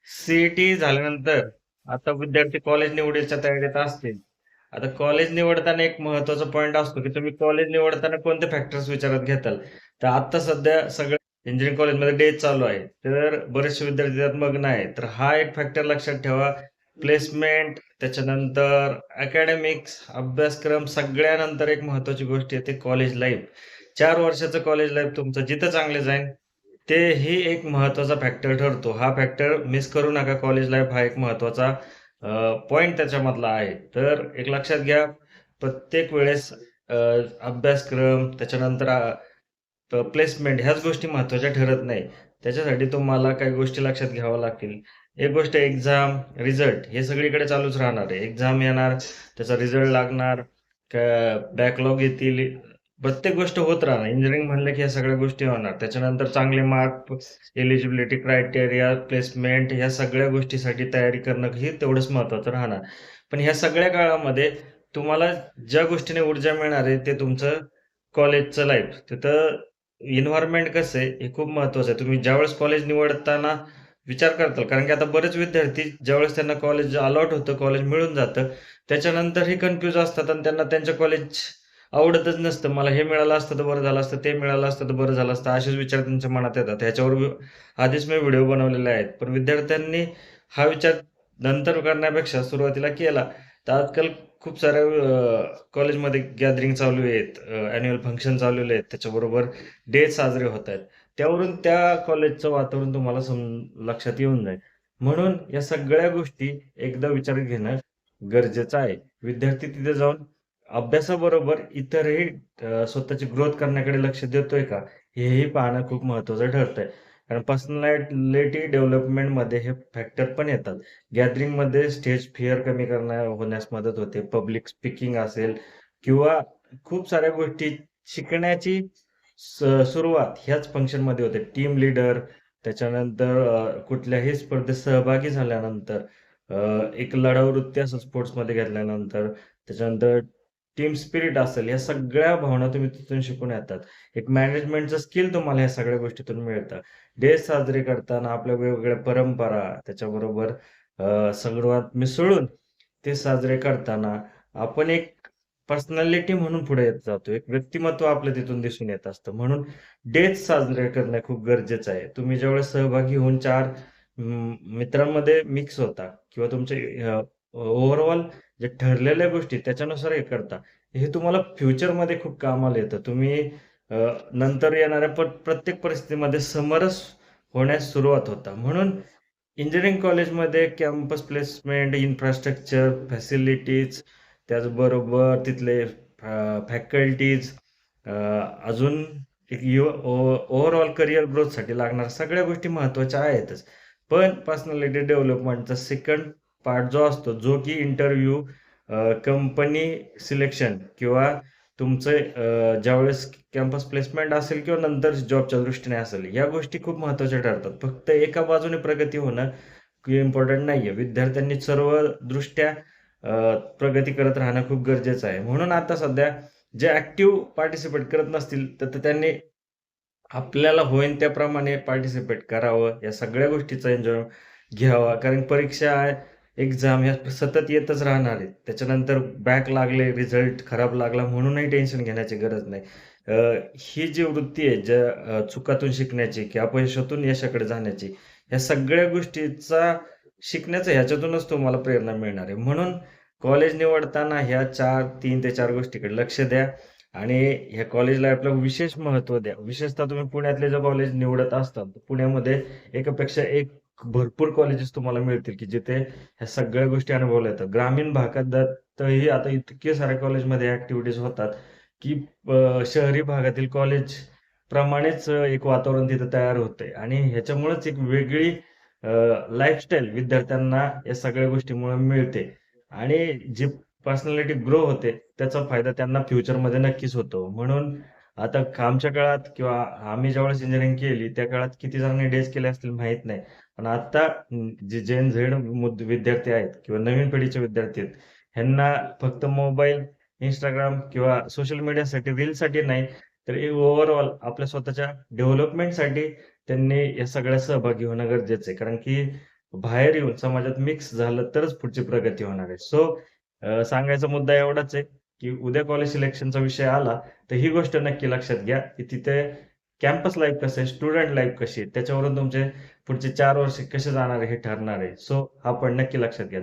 CET झाल्यानंतर आता विद्यार्थी कॉलेज निवडीच्या तयारीत असतील. आता कॉलेज निवडताना एक महत्वाचा पॉइंट असतो की तुम्ही कॉलेज निवडताना कोणते फॅक्टर्स विचारात घेताल. तर आता सध्या सगळ्या इंजिनिअरिंग कॉलेजमध्ये डे चालू आहे, तर बरेचसे विद्यार्थी त्यात मग्न आहे. तर हा एक फॅक्टर लक्षात ठेवा. प्लेसमेंट, त्याच्यानंतर अकॅडमिक्स, अभ्यासक्रम, सगळ्यानंतर एक महत्वाची गोष्ट येते कॉलेज लाईफ. 4 वर्षाचं कॉलेज लाईफ तुमचं जिथं चांगले जाईल तेही एक महत्वाचा फॅक्टर ठरतो. हा फॅक्टर मिस करू नका. कॉलेज लाईफ हा एक महत्वाचा पॉइंट त्याच्यामधला आहे. तर एक लक्षात घ्या, प्रत्येक वेळेस अभ्यासक्रम, त्याच्यानंतर प्लेसमेंट ह्याच गोष्टी महत्वाच्या ठरत नाही. त्याच्यासाठी तुम्हाला काही गोष्टी लक्षात घ्याव्या लागतील. एक गोष्ट एक्झाम, रिझल्ट हे सगळीकडे चालूच राहणार आहे. एक्झाम येणार, त्याचा रिझल्ट लागणार, बॅकलॉग येतील, प्रत्येक गोष्ट होत राहणार. इंजिनिअरिंग म्हणलं की ह्या सगळ्या गोष्टी होणार. त्याच्यानंतर चांगले मार्क, एलिजिबिलिटी क्रायटेरिया, प्लेसमेंट ह्या सगळ्या गोष्टीसाठी तयारी करणं ही तेवढंच महत्वाचं राहणार. पण ह्या सगळ्या काळामध्ये तुम्हाला ज्या गोष्टीने ऊर्जा मिळणार आहे ते तुमचं कॉलेजचं लाईफ. तिथं एन्व्हायर्नमेंट कसं आहे हे खूप महत्वाचं आहे. तुम्ही ज्यावेळेस कॉलेज निवडताना विचार करताल, कारण की आता बरेच विद्यार्थी ज्यावेळेस त्यांना कॉलेज अलॉट होतं, कॉलेज मिळून जातं, त्याच्यानंतरही कन्फ्यूज असतात आणि त्यांना त्यांच्या कॉलेज आवडतच नसतं. मला हे मिळालं असतं तर बरं झालं असतं, ते मिळालं असतं तर बरं झालं असतं, असेच विचार त्यांच्या मनात येतात. ह्याच्यावर आधीच मी व्हिडिओ बनवलेले आहेत. पण विद्यार्थ्यांनी हा विचार नंतर करण्यापेक्षा सुरुवातीला केला. तर आजकाल खूप साऱ्या कॉलेजमध्ये गॅदरिंग चालू आहेत, अॅन्युअल फंक्शन चालवले आहेत, त्याच्याबरोबर डे साजरे होत आहेत. त्यावरून त्या कॉलेजचं वातावरण तुम्हाला लक्षात येऊन जाईल. म्हणून या सगळ्या गोष्टी एकदा विचारात घेणं गरजेचं आहे. विद्यार्थी तिथे जाऊन अभ्यासाबरोबर इतरही स्वतःची ग्रोथ करण्याकडे लक्ष देतोय का, हेही पाहणं खूप महत्वाचं ठरतंय. कारण पर्सनॅलिटी डेव्हलपमेंटमध्ये हे फॅक्टर पण येतात. गॅदरिंगमध्ये स्टेज फिअर कमी होण्यास मदत होते. पब्लिक स्पीकिंग असेल किंवा खूप साऱ्या गोष्टी शिकण्याची सुरुवात ह्याच फंक्शनमध्ये होते. टीम लीडर, त्याच्यानंतर कुठल्याही स्पर्धेत सहभागी झाल्यानंतर, एक लढाऊ वृत्ती असेल स्पोर्ट्समध्ये घेतल्यानंतर, त्याच्यानंतर टीम स्पिरिट असेल, या सगळ्या भावना तुम्ही तिथून शिकून येतात. एक मॅनेजमेंटचं स्किल तुम्हाला ह्या सगळ्या गोष्टीतून मिळतं. डे साजरे करताना आपल्या वेगवेगळ्या परंपरा, त्याच्याबरोबर सर्वात मिसळून ते साजरे करताना आपण एक पर्सनॅलिटी म्हणून पुढे येत जातो. एक व्यक्तिमत्व आपलं तिथून दिसून येत असतं. म्हणून डेच साजरे करणं खूप गरजेचं आहे. तुम्ही ज्यावेळेस सहभागी होऊन 4 मित्रांमध्ये मिक्स होता किंवा तुमचे ओव्हरऑल जे ठरलेल्या गोष्टी त्याच्यानुसार हे करता. हे तुम्हाला फ्युचरमध्ये खूप कामाला येतं. तुम्ही अ, नंतर येणाऱ्या प्रत्येक परिस्थितीमध्ये समरस होण्यास सुरुवात होता. म्हणून इंजिनिअरिंग कॉलेजमध्ये कॅम्पस प्लेसमेंट, इन्फ्रास्ट्रक्चर, फॅसिलिटीज, त्याचबरोबर तिथले फॅकल्टीज, अजून एक ओव्हरऑल करिअर ग्रोथसाठी लागणाऱ्या सगळ्या गोष्टी महत्त्वाच्या आहेतच. पण पर्सनॅलिटी डेव्हलपमेंटचा सेकंड पार्ट जो असतो, जो की इंटरव्ह्यू, कंपनी सिलेक्शन किंवा तुमचं ज्यावेळेस कॅम्पस प्लेसमेंट असेल किंवा नंतर जॉबच्या दृष्टीने असेल, या गोष्टी खूप महत्त्वाच्या ठरतात. फक्त एका बाजूने प्रगती होणं इम्पॉर्टंट नाहीये. विद्यार्थ्यांनी सर्व दृष्ट्या प्रगती करत राहणं खूप गरजेचं आहे. म्हणून आता सध्या जे ॲक्टिव्ह पार्टिसिपेट करत नसतील, तर त्यांनी आपल्याला होईन त्याप्रमाणे पार्टिसिपेट करावं. या सगळ्या गोष्टीचा एन्जॉय घ्यावा. कारण परीक्षा, एक्झाम ह्या सतत येतच राहणार आहेत. त्याच्यानंतर बॅक लागले, रिझल्ट खराब लागला म्हणूनही टेन्शन घेण्याची गरज नाही. ही जी वृत्ती आहे, ज्या चुकातून शिकण्याची किंवा अपयशातून यशाकडे जाण्याची, ह्या सगळ्या गोष्टीचा शिकण्याचं ह्याच्यातूनच तुम्हाला प्रेरणा मिळणार आहे. म्हणून कॉलेज निवडताना ह्या 3 ते 4 गोष्टीकडे लक्ष द्या आणि ह्या कॉलेज लाईफला विशेष महत्त्व द्या. विशेषतः तुम्ही पुण्यातले जर कॉलेज निवडत असताल, तर पुण्यामध्ये एकापेक्षा एक भरपूर कॉलेजेस तुम्हाला मिळतील, की जिथे ह्या सगळ्या गोष्टी अनुभवल्या येतात. ग्रामीण भागातही आता इतके साऱ्या कॉलेजमध्ये ॲक्टिव्हिटीज होतात, की शहरी भागातील कॉलेज प्रमाणेच एक वातावरण तिथं तयार होतंय आणि ह्याच्यामुळेच एक वेगळी लाईफस्टाईल विद्यार्थ्यांना या सगळ्या गोष्टींमुळे मिळते आणि जी पर्सनॅलिटी ग्रो होते, त्याचा फायदा त्यांना फ्युचरमध्ये नक्कीच होतो. म्हणून आता आमच्या काळात किंवा आम्ही ज्यावेळेस इंजिनिअरिंग केली, त्या काळात किती जणांनी डेज केले असतील माहीत नाही. पण आता जे जेन झेड विद्यार्थी आहेत किंवा नवीन पिढीचे विद्यार्थी आहेत, ह्यांना फक्त मोबाईल, Instagram किंवा सोशल मीडियासाठी, रीलसाठी नाही, तर ओव्हरऑल आपल्या स्वतःच्या डेव्हलपमेंटसाठी त्यांनी या सगळ्यात सहभागी होणं गरजेचं आहे. कारण की बाहेर येऊन समाजात मिक्स झालं तरच पुढची प्रगती होणार आहे. सो सांगायचा मुद्दा एवढाच आहे, की उद्या कॉलेज सिलेक्शनचा विषय आला, तर ही गोष्ट नक्की लक्षात घ्या, की तिथे कॅम्पस लाईफ कसं आहे, स्टुडंट लाईफ कशी आहे, त्याच्यावरून तुमचे पुढचे 4 वर्ष कसे जाणार आहे हे ठरणार आहे. सो हा पॉइंट नक्की लक्षात घ्या.